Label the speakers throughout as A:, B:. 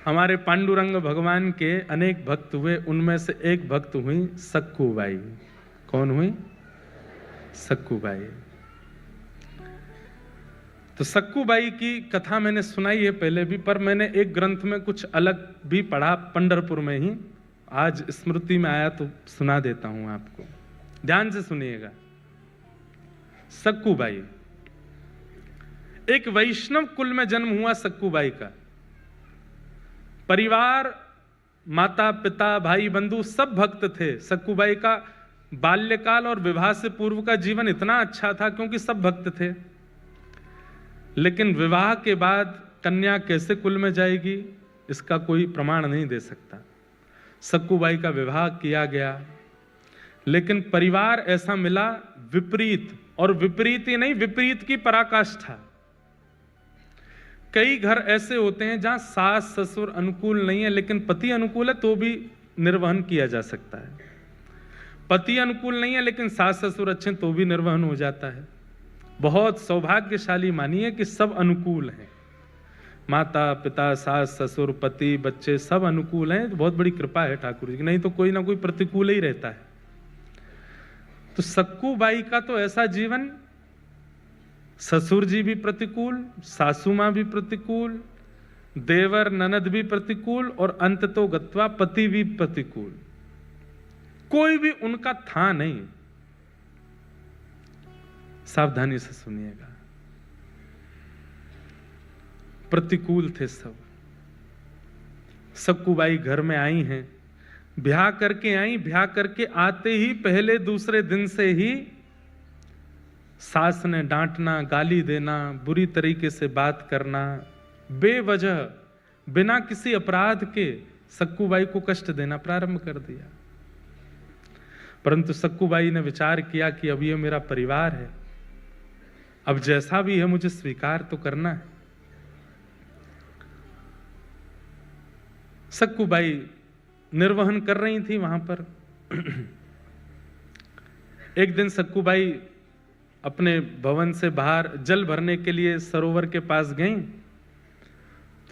A: हमारे पांडुरंग भगवान के अनेक भक्त हुए, उनमें से एक भक्त हुई सक्कूबाई। कौन हुई? सक्कूबाई। तो सक्कूबाई की कथा मैंने सुनाई है पहले भी, पर मैंने एक ग्रंथ में कुछ अलग भी पढ़ा पंढरपुर में ही। आज स्मृति में आया तो सुना देता हूं आपको, ध्यान से सुनिएगा। सक्कूबाई एक वैष्णव कुल में जन्म हुआ। सक्कूबाई का परिवार, माता पिता भाई बंधु सब भक्त थे। सक्कूबाई का बाल्यकाल और विवाह से पूर्व का जीवन इतना अच्छा था क्योंकि सब भक्त थे। लेकिन विवाह के बाद कन्या कैसे कुल में जाएगी इसका कोई प्रमाण नहीं दे सकता। सक्कूबाई का विवाह किया गया, लेकिन परिवार ऐसा मिला विपरीत, और विपरीत ही नहीं, विपरीत की पराकाष्ठा। कई घर ऐसे होते हैं जहां सास ससुर अनुकूल नहीं है, लेकिन पति अनुकूल है तो भी निर्वहन किया जा सकता है। पति अनुकूल नहीं है लेकिन सास ससुर अच्छे तो भी निर्वहन हो जाता है। बहुत सौभाग्यशाली मानिए कि सब अनुकूल हैं, माता पिता सास ससुर पति बच्चे सब अनुकूल हैं, तो बहुत बड़ी कृपा है ठाकुर जी की, नहीं तो कोई ना कोई प्रतिकूल ही रहता है। तो सक्कूबाई का तो ऐसा जीवन, ससुर जी भी प्रतिकूल, सासू मां भी प्रतिकूल, देवर ननद भी प्रतिकूल, और अंत तो गत्वा पति भी प्रतिकूल। कोई भी उनका था नहीं। सावधानी से सुनिएगा, प्रतिकूल थे सब। सक्कूबाई घर में आई हैं, ब्याह करके आई। ब्याह करके आते ही पहले दूसरे दिन से ही सास ने डांटना, गाली देना, बुरी तरीके से बात करना, बेवजह बिना किसी अपराध के सक्कूबाई को कष्ट देना प्रारंभ कर दिया। परंतु सक्कूबाई ने विचार किया कि अब ये मेरा परिवार है, अब जैसा भी है मुझे स्वीकार तो करना है। सक्कूबाई निर्वहन कर रही थी वहां पर। एक दिन सक्कूबाई अपने भवन से बाहर जल भरने के लिए सरोवर के पास गई।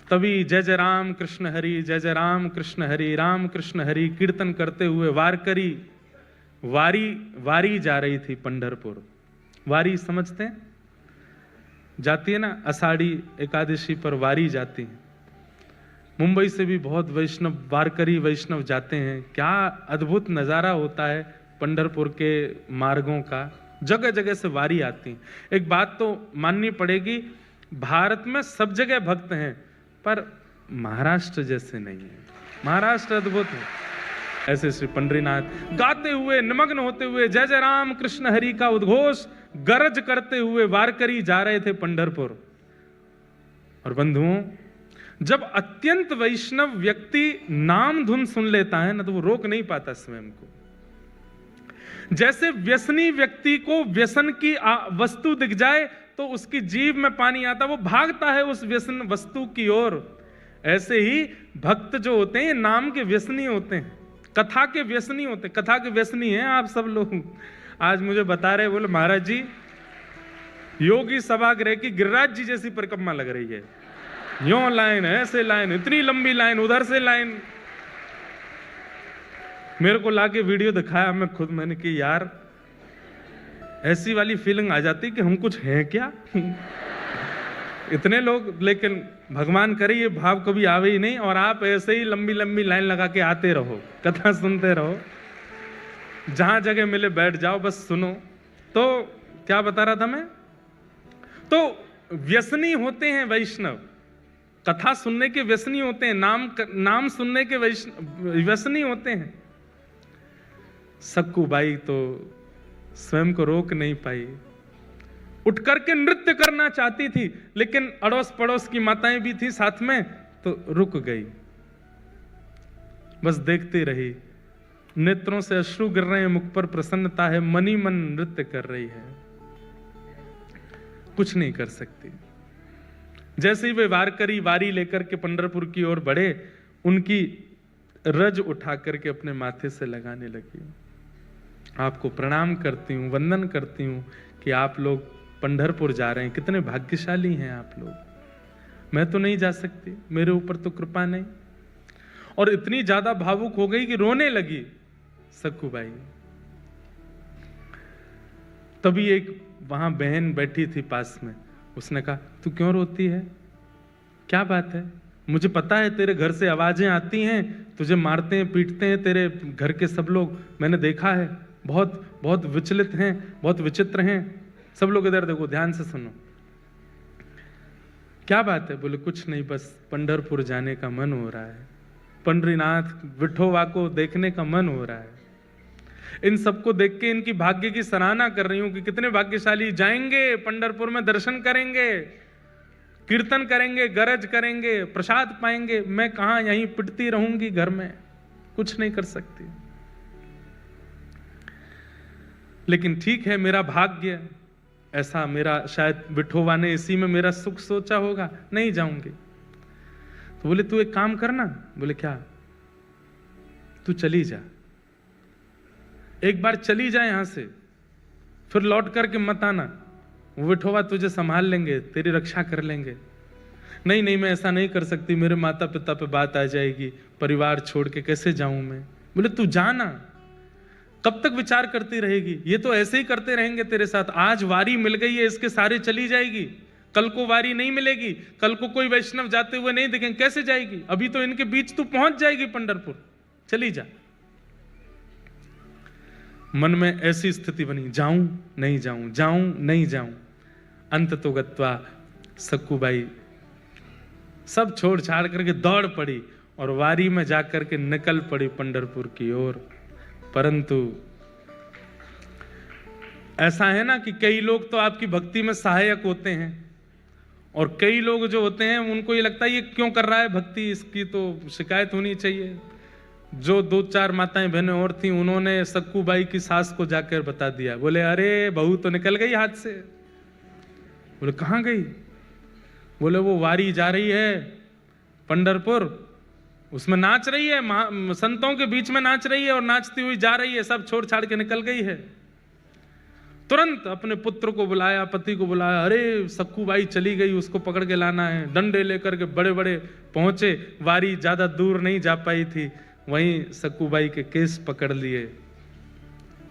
A: तभी जय जय राम कृष्ण हरि, जय जय राम कृष्ण हरि, राम कृष्ण हरि कीर्तन करते हुए वारकरी वारी जा रही थी पंढरपुर। वारी समझते हैं? जाती है ना, आषाढ़ी एकादशी पर वारी जाती है। मुंबई से भी बहुत वैष्णव, वारकरी वैष्णव जाते हैं। क्या अद्भुत नजारा होता है पंढरपुर के मार्गों का, जगह जगह से वारी आती है। एक बात तो माननी पड़ेगी, भारत में सब जगह भक्त हैं, पर महाराष्ट्र जैसे नहीं है। महाराष्ट्र अद्भुत है। ऐसे श्री पंढरीनाथ गाते हुए, निमग्न होते हुए, जय जय राम कृष्ण हरि का उद्घोष गरज करते हुए वारकरी जा रहे थे पंढरपुर। और बंधुओं, जब अत्यंत वैष्णव व्यक्ति नाम धुन सुन लेता है ना, तो वो रोक नहीं पाता स्वयं को। जैसे व्यसनी व्यक्ति को व्यसन की वस्तु दिख जाए तो उसकी जीभ में पानी आता, वो भागता है उस व्यसन वस्तु की ओर। ऐसे ही भक्त जो होते हैं नाम के व्यसनी होते हैं, कथा के व्यसनी होते हैं। कथा के व्यसनी हैं आप सब लोग। आज मुझे बता रहे, बोले महाराज जी योगी सभागृह की गिरिराज जी जैसी परिक्रमा लग रही है, यों लाइन ऐसे लाइन, इतनी लंबी लाइन, उधर से लाइन। मेरे को लाके वीडियो दिखाया, मैं खुद मैंने कि यार ऐसी वाली फीलिंग आ जाती कि हम कुछ हैं क्या। इतने लोग, लेकिन भगवान करे ये भाव कभी आवे ही नहीं, और आप ऐसे ही लंबी लंबी लाइन लगा के आते रहो, कथा सुनते रहो, जहां जगह मिले बैठ जाओ, बस सुनो। तो क्या बता रहा था मैं? तो व्यसनी होते हैं वैष्णव, कथा सुनने के व्यसनी होते हैं, नाम सुनने के व्यसनी होते हैं। सक्कूबाई तो स्वयं को रोक नहीं पाई, उठ करके नृत्य करना चाहती थी, लेकिन अड़ोस पड़ोस की माताएं भी थी साथ में, तो रुक गई, बस देखती रही। नेत्रों से अश्रु गिर रहे हैं, मुख पर प्रसन्नता है, मनी मन नृत्य कर रही है, कुछ नहीं कर सकती। जैसे ही वे वारकरी वारी लेकर के पंढरपुर की ओर बढ़े, उनकी रज उठा करके अपने माथे से लगाने लगी। आपको प्रणाम करती हूँ, वंदन करती हूँ कि आप लोग पंढरपुर जा रहे हैं, कितने भाग्यशाली हैं आप लोग। मैं तो नहीं जा सकती, मेरे ऊपर तो कृपा नहीं। और इतनी ज्यादा भावुक हो गई कि रोने लगी सक्कूबाई। तभी एक वहां बहन बैठी थी पास में, उसने कहा तू क्यों रोती है, क्या बात है? मुझे पता है तेरे घर से आवाजें आती हैं, तुझे मारते हैं पीटते हैं तेरे घर के सब लोग, मैंने देखा है, बहुत बहुत विचलित हैं, बहुत विचित्र हैं। सब लोग इधर देखो, ध्यान से सुनो। क्या बात है? बोले कुछ नहीं, बस पंढरपुर जाने का मन हो रहा है, पंडरीनाथ विठोबा को देखने का मन हो रहा है। इन सबको देख के इनकी भाग्य की सराहना कर रही हूं कि कितने भाग्यशाली, जाएंगे पंढरपुर में, दर्शन करेंगे, कीर्तन करेंगे, गरज करेंगे, प्रसाद पाएंगे। मैं कहां, यहीं पिटती रहूंगी घर में, कुछ नहीं कर सकती। लेकिन ठीक है, मेरा भाग्य ऐसा, मेरा शायद विठोबा ने इसी में मेरा सुख सोचा होगा, नहीं जाऊंगी। तो बोले तू एक काम करना। बोले क्या? तू चली जा, एक बार चली जा यहां से, फिर लौट करके मत आना, विठोबा तुझे संभाल लेंगे, तेरी रक्षा कर लेंगे। नहीं नहीं, मैं ऐसा नहीं कर सकती, मेरे माता पिता पे बात आ जाएगी, परिवार छोड़ के कैसे जाऊं मैं। बोले तू जाना, कब तक विचार करती रहेगी, ये तो ऐसे ही करते रहेंगे तेरे साथ। आज वारी मिल गई है, इसके सारे चली जाएगी, कल को वारी नहीं मिलेगी, कल को कोई वैष्णव जाते हुए नहीं देखेंगे, कैसे जाएगी? अभी तो इनके बीच तू पहुंच जाएगी पंढरपुर, चली जा। मन में ऐसी स्थिति बनी, जाऊं नहीं जाऊं, जाऊं नहीं जाऊं। अंत तो गत्वा सक्कूबाई सब छोड़ छाड़ करके दौड़ पड़ी और वारी में जाकर के निकल पड़ी पंढरपुर की ओर। परंतु ऐसा है ना कि कई लोग तो आपकी भक्ति में सहायक होते हैं, और कई लोग जो होते हैं उनको ये लगता है ये क्यों कर रहा है भक्ति, इसकी तो शिकायत होनी चाहिए। जो 2-4 माताएं बहनें और थी, उन्होंने सक्कूबाई की सास को जाकर बता दिया। बोले अरे बहू तो निकल गई हाथ से। बोले कहां गई? बोले वो वारी जा रही है पंढरपुर, उसमें नाच रही है, संतों के बीच में नाच रही है और नाचती हुई जा रही है, सब छोड़ छाड़ के निकल गई है। तुरंत अपने पुत्र को बुलाया, पति को बुलाया, अरे सक्कूबाई चली गई, उसको पकड़ के लाना है। डंडे लेकर के बड़े बड़े पहुंचे, वारी ज्यादा दूर नहीं जा पाई थी, वहीं सक्कूबाई के केस पकड़ लिए,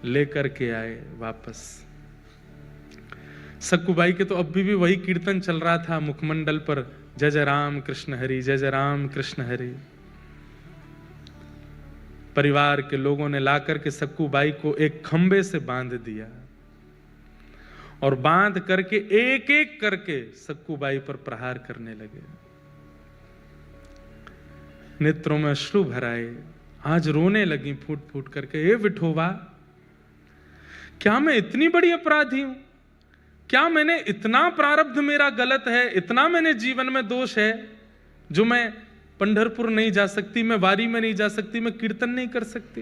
A: लेकर के आए वापस। सक्कूबाई के तो अभी भी वही कीर्तन चल रहा था मुखमंडल पर, जय जय राम कृष्ण हरि, जय जय राम कृष्ण हरि। परिवार के लोगों ने लाकर के सक्कूबाई को एक खंबे से बांध दिया और बांध करके एक एक करके सक्कूबाई पर प्रहार करने लगे। नेत्रों में अश्रु भराए, आज रोने लगी फूट फूट करके, हे विठोबा, क्या मैं इतनी बड़ी अपराधी हूं? क्या मैंने इतना प्रारब्ध मेरा गलत है, इतना मैंने जीवन में दोष है जो मैं पंढरपुर नहीं जा सकती, मैं वारी में नहीं जा सकती, मैं कीर्तन नहीं कर सकती?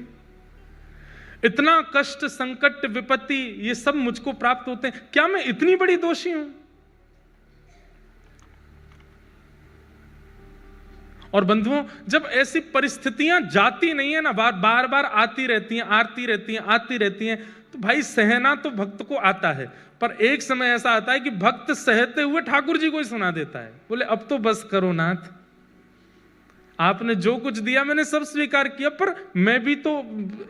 A: इतना कष्ट, संकट, विपत्ति ये सब मुझको प्राप्त होते हैं, क्या मैं इतनी बड़ी दोषी हूं? और बंधुओं, जब ऐसी परिस्थितियां जाती नहीं है ना, बार बार आती रहती हैं, आती रहती हैं, तो भाई सहना तो भक्त को आता है, पर एक समय ऐसा आता है कि भक्त सहते हुए ठाकुर जी को ही सुना देता है। बोले अब तो बस करो नाथ, आपने जो कुछ दिया मैंने सब स्वीकार किया, पर मैं भी तो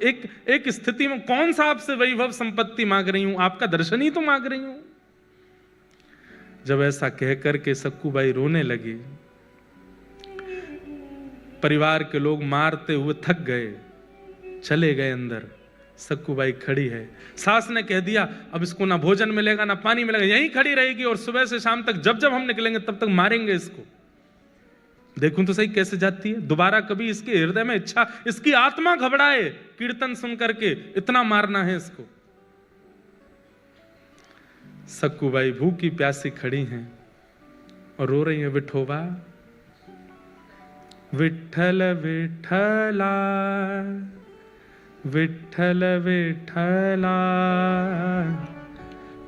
A: एक स्थिति में, कौन सा आपसे वैभव संपत्ति मांग रही हूं, आपका दर्शन ही तो मांग रही हूं। जब ऐसा कह करके सक्कूबाई रोने लगी, परिवार के लोग मारते हुए थक गए, चले गए अंदर। सक्कूबाई खड़ी है, सास ने कह दिया अब इसको ना भोजन मिलेगा ना पानी मिलेगा, यहीं खड़ी रहेगी और सुबह से शाम तक जब जब हम निकलेंगे तब तक मारेंगे इसको। देखूं तो सही कैसे जाती है, दोबारा कभी इसके हृदय में इच्छा, इसकी आत्मा घबराए कीर्तन सुन करके, इतना मारना है इसको। सक्कूबाई भूखी प्यासी खड़ी हैं और रो रही है, विठोबा, विठ्ठल विठ्ठला, विठ्ठल विठ्ठला,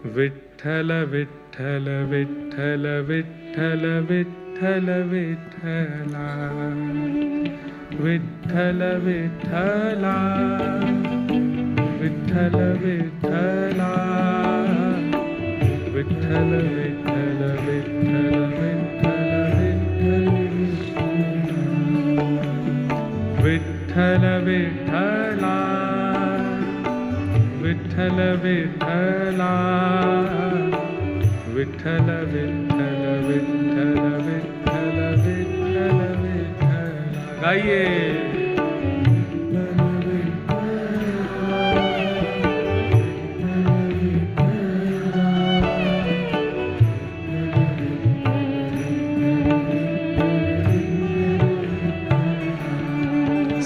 A: विठ्ठल विठ्ठल विठ्ठल विठ्ठल विठ्ठल विठ्ठला, विठ्ठल विठ्ठला, विठ्ठल विठ्ठला, विठ्ठल विठ्ठल विठ्ठल विठ्ठल विठ्ठल। विठ्ठल विठ्ठला विठ्ठल विठ्ठला विठ्ठल विठ्ठल विठ्ठल विठ्ठल विठ्ठल विठ्ठला। गाइए।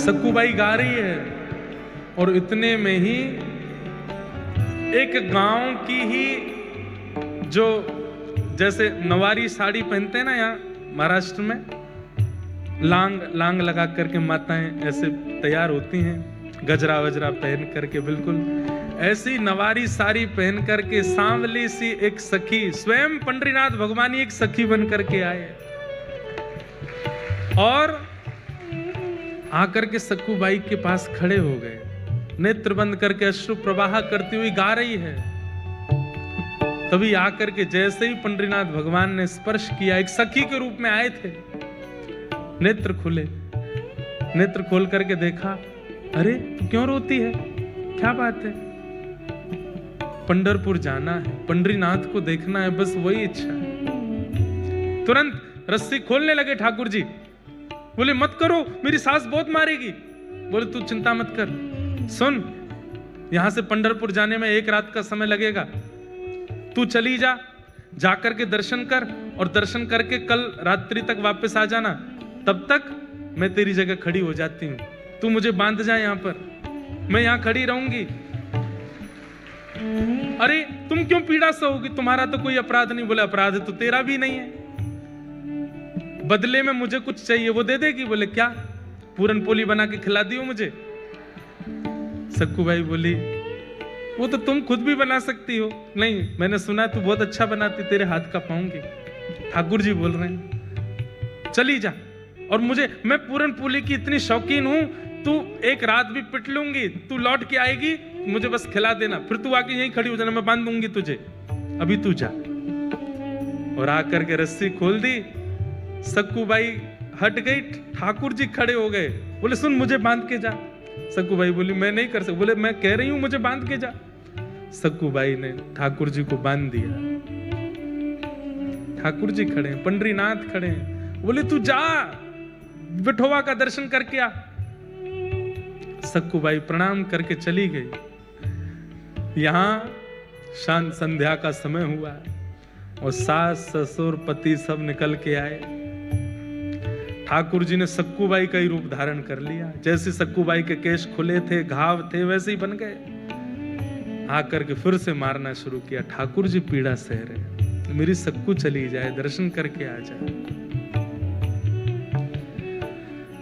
A: सक्कूबाई गा रही है और इतने में ही एक गांव की ही जो जैसे नवारी साड़ी पहनते हैं ना यहाँ महाराष्ट्र में, लांग लगा करके माताएं ऐसे तैयार होती हैं, गजरा वजरा पहन करके, बिल्कुल ऐसी नवारी साड़ी पहन करके सांवली सी एक सखी, स्वयं पंडरीनाथ भगवान एक सखी बन करके आए और आकर के सक्कूबाई के पास खड़े हो गए, नेत्र बंद करके अश्रु प्रवाह करती हुई गा रही है। तभी आकर के जैसे ही पंडरीनाथ भगवान ने स्पर्श किया, एक सखी के रूप में आए थे, नेत्र खुले, नेत्र खोल करके देखा, अरे क्यों रोती है, क्या बात है? पंढरपुर जाना है, पंडरीनाथ को देखना है, बस वही इच्छा है। तुरंत रस्सी खोलने लगे ठाकुर जी, बोले मत करो, मेरी सास बहुत मारेगी। बोले तू चिंता मत कर, सुन यहां से पंढरपुर जाने में 1 रात का समय लगेगा, तू चली जा, जाकर के दर्शन कर और दर्शन करके कल रात्रि तक वापस आ जाना, तब तक मैं तेरी जगह खड़ी हो जाती हूं, तू मुझे बांध जा यहां पर, मैं यहां खड़ी रहूंगी। अरे तुम क्यों पीड़ा सहोगी, तुम्हारा तो कोई अपराध नहीं। बोले अपराध तो तेरा भी नहीं है, बदले में मुझे कुछ चाहिए, वो दे देगी। बोले क्या? पूरन पोली बना के खिला दियो मुझे। सक्कूबाई बोली वो तो तुम खुद भी बना सकती हो। नहीं, मैंने सुना तू बहुत अच्छा बनाती, तेरे हाथ का पाऊंगी। ठाकुर जी बोल रहे हैं चली जा, और मैं पूरन पोली की इतनी शौकीन हूं, तू 1 रात भी पिट लूंगी, तू लौट के आएगी, मुझे बस खिला देना, फिर तू आके यहीं खड़ी हो जाना, मैं बांध दूंगी तुझे, अभी तू जा। और आकर के रस्सी खोल दी, सक्कूबाई हट गई, ठाकुर जी खड़े हो गए, बोले सुन मुझे बांध के जा। सक्कूबाई बोली मैं नहीं कर सकती। बोले मैं कह रही हूं मुझे बांध के जा। सक्कूबाई ने ठाकुर जी को बांध दिया। ठाकुर जी खड़े हैं, पंडरीनाथ खड़े हैं, बोले तू जा, विठोबा का दर्शन करके आ। सक्कूबाई प्रणाम करके चली गई। यहां शांत संध्या का समय हुआ और सास ससुर पति सब निकल के आए। ठाकुर जी ने सक्कूबाई का ही रूप धारण कर लिया, जैसे सक्कूबाई के केश खुले थे, घाव थे, वैसे ही बन गए। आकर के फिर से मारना शुरू किया, ठाकुर जी पीड़ा सह रहे, मेरी सक्कू चली जाए, दर्शन करके आ जाए।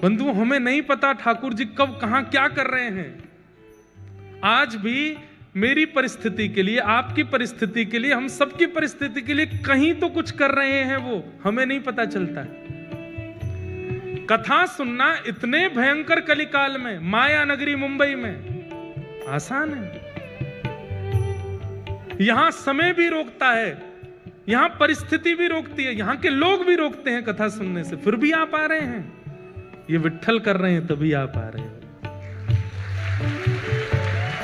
A: बंधुओं हमें नहीं पता ठाकुर जी कब कहां क्या कर रहे हैं। आज भी मेरी परिस्थिति के लिए, आपकी परिस्थिति के लिए, हम सबकी परिस्थिति के लिए कहीं तो कुछ कर रहे हैं, वो हमें नहीं पता चलता है। कथा सुनना इतने भयंकर कलिकाल में, माया नगरी मुंबई में आसान है। यहां समय भी रोकता है, यहां परिस्थिति भी रोकती है, यहां के लोग भी रोकते हैं कथा सुनने से, फिर भी आप आ रहे हैं। ये विट्ठल कर रहे हैं तभी आप आ रहे हैं।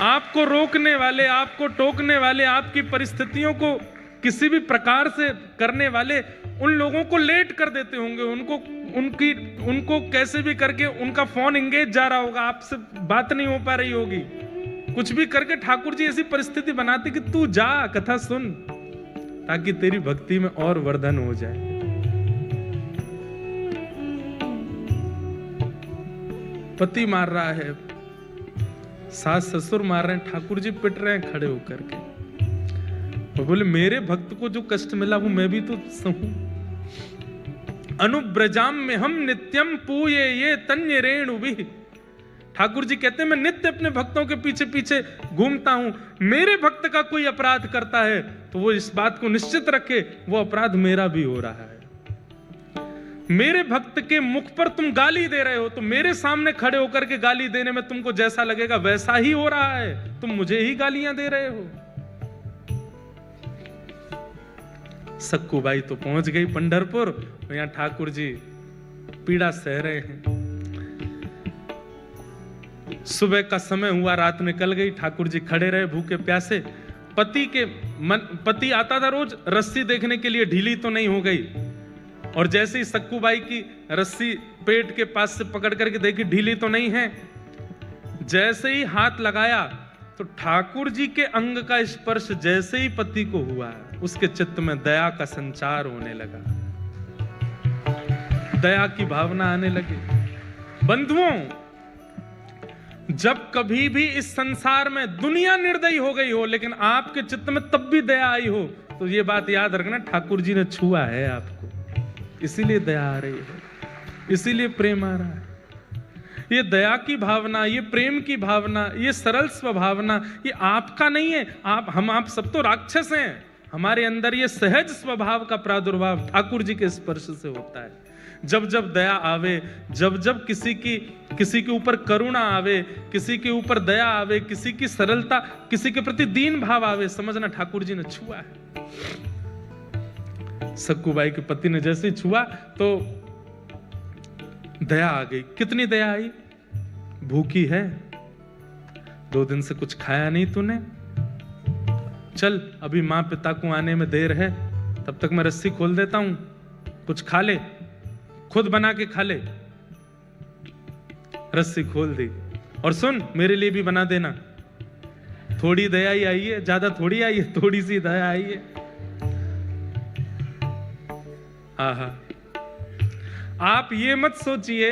A: आपको रोकने वाले, आपको टोकने वाले, आपकी परिस्थितियों को किसी भी प्रकार से करने वाले उन लोगों को लेट कर देते होंगे, उनको कैसे भी करके उनका फोन एंगेज जा रहा होगा, आपसे बात नहीं हो पा रही होगी, कुछ भी करके ठाकुर जी ऐसी परिस्थिति बनाते कि तू जा कथा सुन, ताकि तेरी भक्ति में और वर्धन हो जाए। पति मार रहा है, सास ससुर मार रहे हैं, ठाकुर जी पिट रहे हैं खड़े होकर के, और बोले मेरे भक्त को जो कष्ट मिला वो मैं भी तो सहूं। अनुब्रजाम में हम नित्यम पूये ये तन्य रेणु भी। ठाकुर जी कहते हैं मैं नित्य अपने भक्तों के पीछे पीछे घूमता हूं, मेरे भक्त का कोई अपराध करता है तो वो इस बात को निश्चित रखे वो अपराध मेरा भी हो रहा है। मेरे भक्त के मुख पर तुम गाली दे रहे हो तो मेरे सामने खड़े होकर के गाली देने में तुमको जैसा लगेगा वैसा ही हो रहा है, तुम मुझे ही गालियां दे रहे हो। सक्कूबाई तो पहुंच गई पंढरपुर, यहां ठाकुर जी पीड़ा सह रहे हैं। सुबह का समय हुआ, रात निकल गई, ठाकुर जी खड़े रहे भूखे प्यासे। पति आता था रोज रस्सी देखने के लिए, ढीली तो नहीं हो गई। और जैसे ही सक्कूबाई की रस्सी पेट के पास से पकड़ करके देखी, ढीली तो नहीं है। जैसे ही हाथ लगाया तो ठाकुर जी के अंग का स्पर्श जैसे ही पति को हुआ, उसके चित्त में दया का संचार होने लगा, दया की भावना आने लगी। बंधुओं, जब कभी भी इस संसार में दुनिया निर्दयी हो गई हो, लेकिन आपके चित्त में तब भी दया आई हो, तो ये बात याद रखना, ठाकुर जी ने छुआ है आपको, इसीलिए दया आ रही है, इसीलिए प्रेम आ रहा है। ये दया की भावना, ये प्रेम की भावना, ये सरल स्वभावना, ये आपका नहीं है। आप सब तो राक्षस हैं। हमारे अंदर ये सहज स्वभाव का प्रादुर्भाव ठाकुर जी के स्पर्श से होता है। जब जब दया आवे, जब जब किसी के ऊपर करुणा आवे, किसी के ऊपर दया आवे, किसी की सरलता, किसी के प्रति दीन भाव आवे, समझना ठाकुर जी ने छुआ है। सक्कूबाई के पति ने जैसे ही छुआ तो दया आ गई। कितनी दया आई? भूखी है, 2 दिन से कुछ खाया नहीं तूने, चल अभी मां पिता को आने में देर है, तब तक मैं रस्सी खोल देता हूं, कुछ खा ले, खुद बना के खा ले। रस्सी खोल दी, और सुन मेरे लिए भी बना देना। थोड़ी दया ही आई है, ज्यादा थोड़ी आई है, थोड़ी सी दया आई है। आहा, आप ये मत सोचिए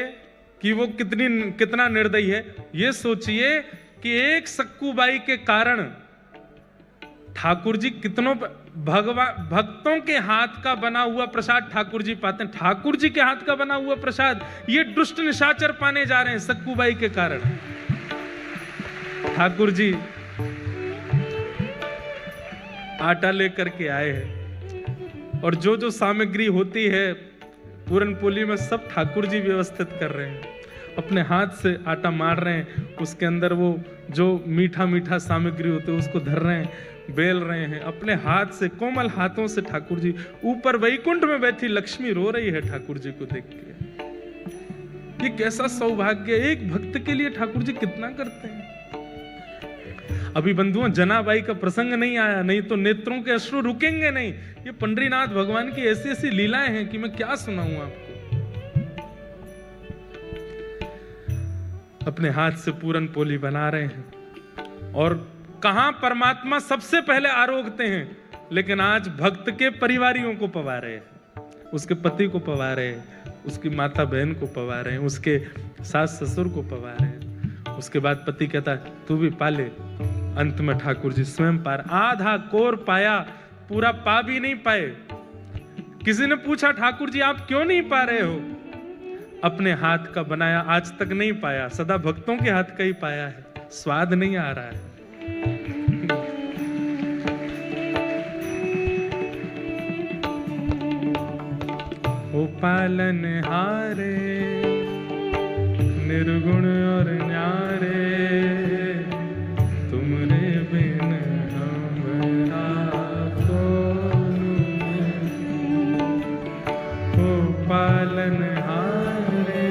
A: कि वो कितना निर्दयी है, ये सोचिए कि एक सक्कूबाई के कारण ठाकुर जी कितनों भक्तों के हाथ का बना हुआ प्रसाद ठाकुर जी पाते हैं। ठाकुर जी के हाथ का बना हुआ प्रसाद ये दुष्ट निशाचर पाने जा रहे हैं सक्कूबाई के कारण। ठाकुर जी आटा लेकर के आए हैं, और जो जो सामग्री होती है पूरन पोली में सब ठाकुर जी व्यवस्थित कर रहे हैं। अपने हाथ से आटा मार रहे हैं, उसके अंदर वो जो मीठा मीठा सामग्री होते है उसको धर रहे हैं, बेल रहे हैं अपने हाथ से, कोमल हाथों से। ठाकुर जी ऊपर वैकुंठ में बैठी लक्ष्मी रो रही है ठाकुर जी को देख के। ये कैसा सौभाग्य, एक भक्त के लिए ठाकुर जी कितना करते हैं। अभी बंधुओं जनाबाई का प्रसंग नहीं आया, नहीं तो नेत्रों के अश्रु रुकेंगे नहीं। ये पंडरीनाथ भगवान की ऐसी ऐसी लीलाएं हैं कि मैं क्या सुनाऊं आपको। अपने हाथ से पूरन पोली बना रहे हैं, और कहां परमात्मा सबसे पहले आरोगते हैं, लेकिन आज भक्त के परिवारियों को पवा रहे हैं, उसके पति को पवा रहे हैं, उसकी माता बहन को पवा रहे हैं, उसके सास ससुर को पवा रहे हैं। उसके बाद पति कहता है तू भी पाले। अंत में ठाकुर जी स्वयं पार, आधा कोर पाया, पूरा पा भी नहीं पाए। किसी ने पूछा ठाकुर जी आप क्यों नहीं पा रहे हो? अपने हाथ का बनाया आज तक नहीं पाया, सदा भक्तों के हाथ का ही पाया है, स्वाद नहीं आ रहा है। ओ पालन हारे निर्गुण और न्यारे, तुमरे बिन हमरा कौन। ओ पालन हारे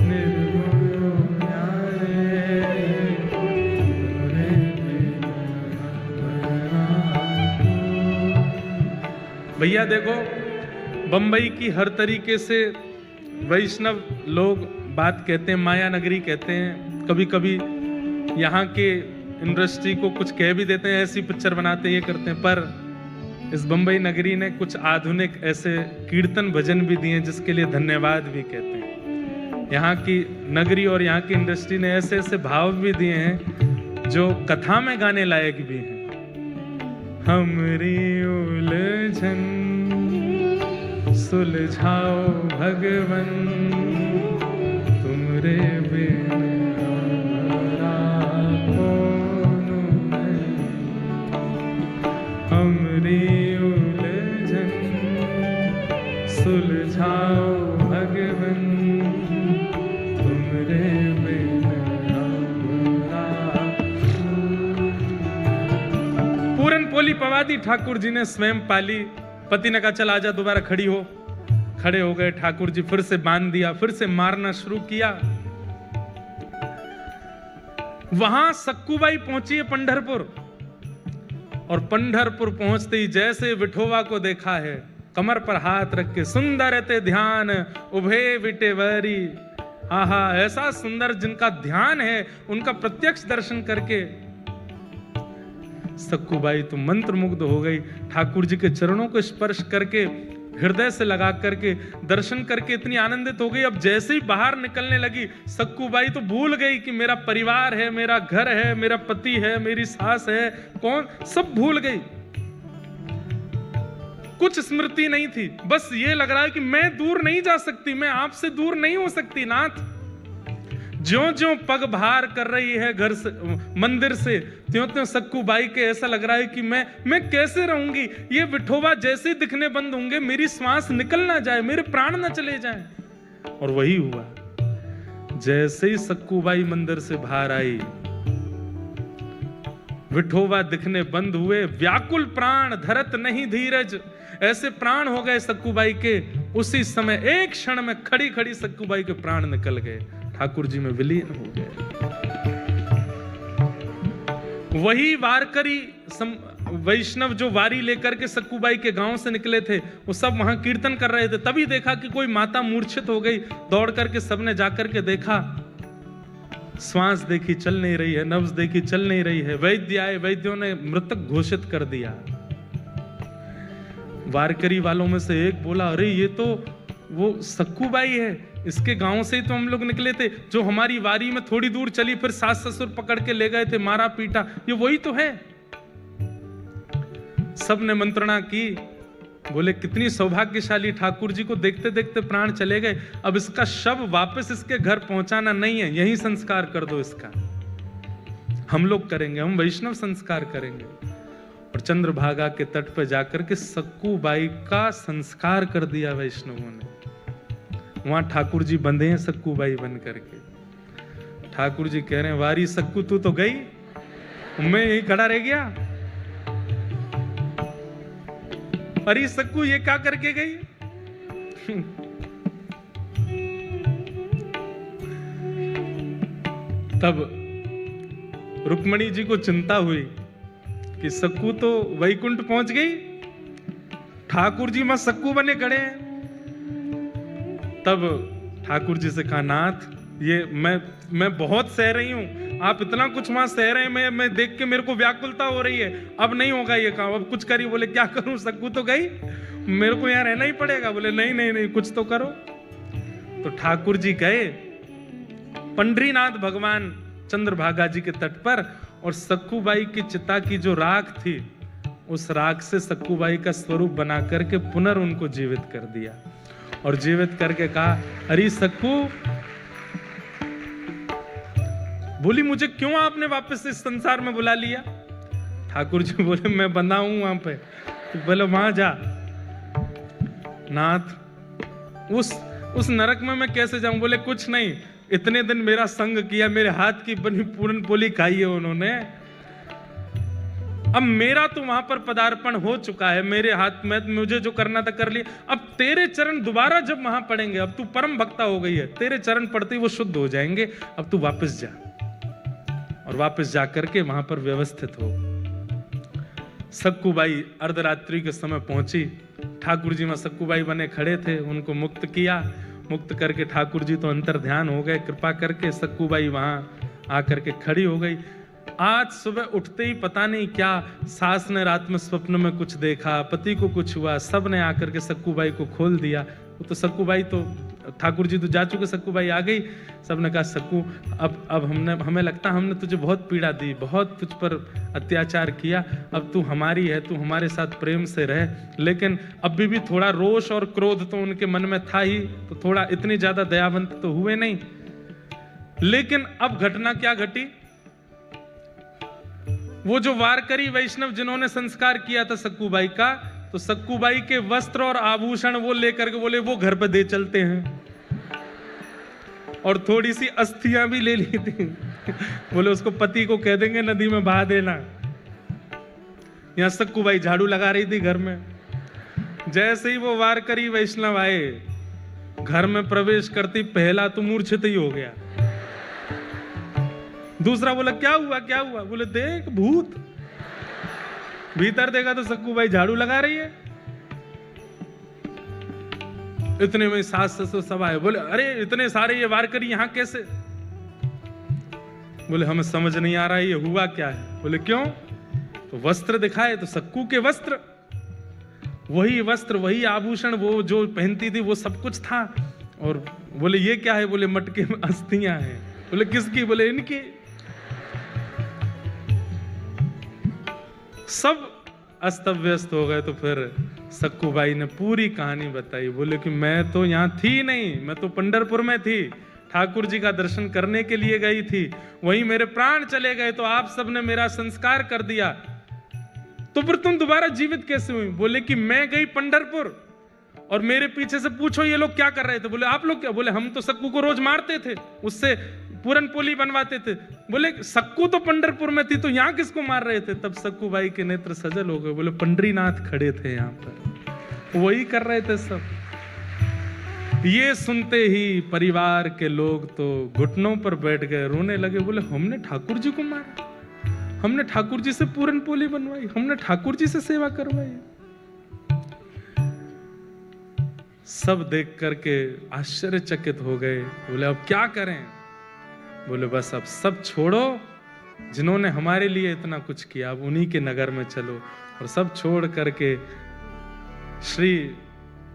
A: निर्गुण और न्यारे, तुमरे बिन हमरा कौन। भैया देखो, बंबई की हर तरीके से वैष्णव लोग बात कहते हैं, माया नगरी कहते हैं, कभी कभी यहाँ के इंडस्ट्री को कुछ कह भी देते हैं, ऐसी पिक्चर बनाते ये करते हैं। पर इस बंबई नगरी ने कुछ आधुनिक ऐसे कीर्तन भजन भी दिए जिसके लिए धन्यवाद भी कहते हैं। यहाँ की नगरी और यहाँ की इंडस्ट्री ने ऐसे ऐसे भाव भी दिए हैं जो कथा में गाने लायक भी हैं। हमरी उलझन सुलझाओ भगवन, तुमरे बिन हमरा कौन नहीं। हमरी उलझन सुलझाओ भगवन, तुमरे बिन हमरा। पूरन पोली पवादी ठाकुर जी ने स्वयं पाली। पति ने कहा चल आजा, दोबारा खड़ी हो। खड़े हो गए ठाकुर जी, फिर से बांध दिया, फिर से मारना शुरू किया। वहां सक्कूबाई पहुंची है पंढरपुर, और पंढरपुर पहुंचते ही जैसे विठोबा को देखा है, कमर पर हाथ रख के सुंदर ते ध्यान उभे विटेवरी, आहा ऐसा सुंदर जिनका ध्यान है, उनका प्रत्यक्ष दर्शन करके सक्कूबाई तो मंत्रमुग्ध हो गई। ठाकुर जी के चरणों को स्पर्श करके हृदय से लगा करके दर्शन करके इतनी आनंदित हो गई। अब जैसे ही बाहर निकलने लगी, सक्कूबाई तो भूल गई कि मेरा परिवार है, मेरा घर है, मेरा पति है, मेरी सास है, कौन, सब भूल गई। कुछ स्मृति नहीं थी, बस ये लग रहा है कि मैं दूर नहीं जा सकती, मैं आपसे दूर नहीं हो सकती नाथ। ज्यों-ज्यों पग बाहर कर रही है घर से, मंदिर से, त्यों-त्यों सक्कूबाई के ऐसा लग रहा है कि मैं कैसे रहूंगी, ये विठोबा जैसे दिखने बंद होंगे, मेरी श्वास निकल ना जाए, मेरे प्राण ना चले जाएं। और वही हुआ। जैसे ही सक्कूबाई मंदिर से बाहर आई, विठोबा दिखने बंद हुए। व्याकुल प्राण धरत नहीं धीरज, ऐसे प्राण हो गए सक्कूबाई के। उसी समय एक क्षण में खड़ी खड़ी सक्कूबाई के प्राण निकल गए, ठाकुर जी में विलीन हो गए। वही वारकरी वैष्णव जो वारी लेकर के सक्कूबाई के गांव से निकले थे, वो सब वहां कीर्तन कर रहे थे। तभी देखा कि कोई माता मूर्छित हो गई। दौड़ करके सबने जाकर के देखा, श्वास देखी चल नहीं रही है, नब्ज देखी चल नहीं रही है। वैद्य आए, वैद्यों ने मृतक घोषित कर दिया। वारकरी वालों में से एक बोला, अरे ये तो वो सक्कूबाई है, इसके गांव से ही तो हम लोग निकले थे, जो हमारी वारी में थोड़ी दूर चली, फिर सास ससुर पकड़ के ले गए थे, मारा पीटा, ये वही तो है। सब ने मंत्रणा की, बोले कितनी सौभाग्यशाली, ठाकुर जी को देखते देखते प्राण चले गए। अब इसका शव वापस इसके घर पहुंचाना नहीं है, यही संस्कार कर दो इसका। हम लोग करेंगे, हम वैष्णव संस्कार करेंगे। और चंद्रभागा के तट पर जाकर के सक्कूबाई का संस्कार कर दिया वैष्णवों ने। वहां ठाकुर जी बंधे हैं सक्कूबाई बन करके। ठाकुर जी कह रहे हैं, वारी सक्कू तू तो गई, मैं यही खड़ा रह गया। अरे सक्कू ये क्या करके गई? तब रुक्मणी जी को चिंता हुई कि सक्कू तो वैकुंठ पहुंच गई, ठाकुर जी मां सक्कू बने खड़े हैं। तब ठाकुर जी से कहा, नाथ ये मैं बहुत सह रही हूं, आप इतना कुछ वहां सह रहे हैं, मैं देख के मेरे को व्याकुलता हो रही है, अब नहीं होगा ये काम, अब कुछ करिए। बोले क्या करूं, सक्कू तो गई, मेरे को यहाँ रहना ही पड़ेगा। बोले नहीं नहीं नहीं, कुछ तो करो। तो ठाकुर जी गए पंढरीनाथ भगवान चंद्रभागा जी के तट पर, और सक्कूबाई की चिता की जो राख थी, उस राख से सक्कूबाई का स्वरूप बना करके पुनः उनको जीवित कर दिया। और जीवित करके कहा, अरे सक्कू, बोली मुझे क्यों आपने वापस इस संसार में बुला लिया? ठाकुर जी बोले, मैं बंधा हूं वहां पे। तो बोले वहां जा। नाथ उस नरक में मैं कैसे जाऊं? बोले कुछ नहीं, इतने दिन मेरा संग किया, मेरे हाथ की बनी पूरन पोली खाई है उन्होंने, अब मेरा तो वहां पर पदार्पण हो चुका है, मेरे हाथ में मुझे जो करना था कर लिया। अब तेरे चरण दोबारा जब वहां पड़ेंगे, अब तू परम भक्ता हो गई है, तेरे चरण पड़ते ही वो शुद्ध हो जाएंगे, अब तू वापस जा। और वापस जाकर के वहां पर व्यवस्थित हो। सक्कूबाई अर्धरात्रि के समय पहुंची, ठाकुर जी में सक्कूबाई बने खड़े थे, उनको मुक्त किया। मुक्त करके ठाकुर जी तो अंतर ध्यान हो गए, कृपा करके सक्कूबाई वहां आकर के खड़ी हो गई। आज सुबह उठते ही पता नहीं क्या, सास ने रात में स्वप्न में कुछ देखा, पति को कुछ हुआ, सब ने आकर के सक्कूबाई को खोल दिया। वो तो सक्कूबाई तो ठाकुर जी तो जा चुके, सक्कूबाई आ गई। सबने कहा, सक्कू अब हमें लगता हमने तुझे बहुत पीड़ा दी, बहुत तुझ पर अत्याचार किया, अब तू हमारी है, तू हमारे साथ प्रेम से रह। लेकिन अभी भी थोड़ा रोष और क्रोध तो उनके मन में था ही, तो थोड़ा इतनी ज्यादा दयावंत तो हुए नहीं। लेकिन अब घटना क्या घटी, वो जो वारकरी वैष्णव जिन्होंने संस्कार किया था सक्कूबाई का, तो सक्कूबाई के वस्त्र और आभूषण वो लेकर के बोले वो घर पे दे चलते हैं, और थोड़ी सी अस्थियां भी ले ली थी। बोले उसको पति को कह देंगे नदी में बहा देना। यहां सक्कूबाई झाड़ू लगा रही थी घर में। जैसे ही वो वारकरी वैष्णव आए, घर में प्रवेश करती पहला तो मूर्छित ही हो गया। दूसरा बोला क्या हुआ क्या हुआ? बोले देख भूत। भीतर देखा तो सक्कू बाई झाड़ू लगा रही है। इतने में सास ससुर सब आए। बोले अरे इतने सारे ये वारकरी यहाँ कैसे? बोले हमें समझ नहीं आ रहा है ये हुआ क्या है। बोले क्यों? तो वस्त्र दिखाए तो सक्कू के वस्त्र, वही वस्त्र वही आभूषण वो जो पहनती थी वो सब कुछ था। और बोले ये क्या है? बोले मटके में अस्थियां हैं। बोले किसकी? बोले इनकी। सब अस्त व्यस्त हो गए। तो फिर सक्कू बाई ने पूरी कहानी बताई। बोले कि मैं तो यहाँ थी नहीं, मैं तो पंढरपुर में थी, ठाकुर जी का दर्शन करने के लिए गई थी, वहीं मेरे प्राण चले गए तो आप सबने मेरा संस्कार कर दिया, तो फिर तुम दोबारा जीवित कैसे हुई? बोले कि मैं गई पंढरपुर और मेरे पीछे से पूछो ये लोग क्या कर रहे थे। बोले आप लोग क्या? बोले हम तो सक्कू को रोज मारते थे, उससे पूरन पोली बनवाते थे। बोले सक्कू तो पंढरपुर में थी तो यहाँ किसको मार रहे थे? तब सक्कू बाई के नेत्र सजल हो गए। बोले पंडरीनाथ खड़े थे यहाँ पर, वही कर रहे थे सब। ये सुनते ही परिवार के लोग तो घुटनों पर बैठ गए, रोने लगे। बोले हमने ठाकुर जी को मारा, हमने ठाकुर जी से पूरन पोली बनवाई, हमने ठाकुर जी से सेवा करवाई। सब देख करके आश्चर्यचकित हो गए। बोले अब क्या करें? बोले बस अब सब छोड़ो, जिन्होंने हमारे लिए इतना कुछ किया अब उन्हीं के नगर में चलो। और सब छोड़ करके श्री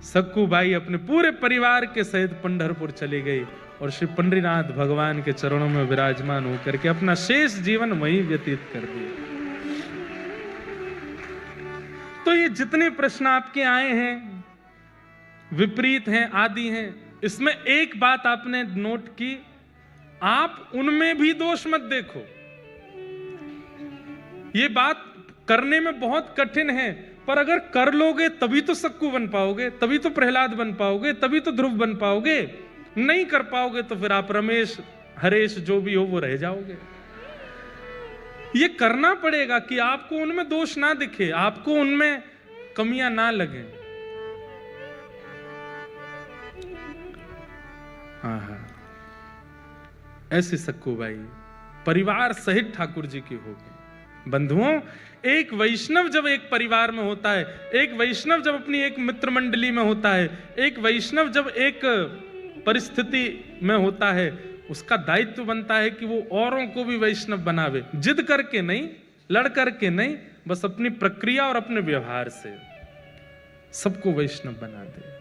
A: सक्कू बाई अपने पूरे परिवार के सहित पंढरपुर चली गई और श्री पंडरीनाथ भगवान के चरणों में विराजमान होकर के अपना शेष जीवन वहीं व्यतीत कर दिया। तो ये जितने प्रश्न आपके आए हैं, विपरीत हैं, आदि हैं, इसमें एक बात आपने नोट की, आप उनमें भी दोष मत देखो। ये बात करने में बहुत कठिन है, पर अगर कर लोगे तभी तो सक्कू बन पाओगे, तभी तो प्रहलाद बन पाओगे, तभी तो ध्रुव बन पाओगे। नहीं कर पाओगे तो फिर आप रमेश हरेश जो भी हो वो रह जाओगे। ये करना पड़ेगा कि आपको उनमें दोष ना दिखे, आपको उनमें कमियां ना लगे। हाँ हाँ, ऐसी सक्कू बाई परिवार सहित ठाकुर जी की होगी। बंधुओं, एक वैष्णव जब एक परिवार में होता है, एक वैष्णव जब अपनी एक मित्र मंडली में होता है, एक वैष्णव जब एक परिस्थिति में होता है, उसका दायित्व बनता है कि वो औरों को भी वैष्णव बनावे। जिद करके नहीं, लड़ करके नहीं, बस अपनी प्रक्रिया और अपने व्यवहार से सबको वैष्णव बना दे।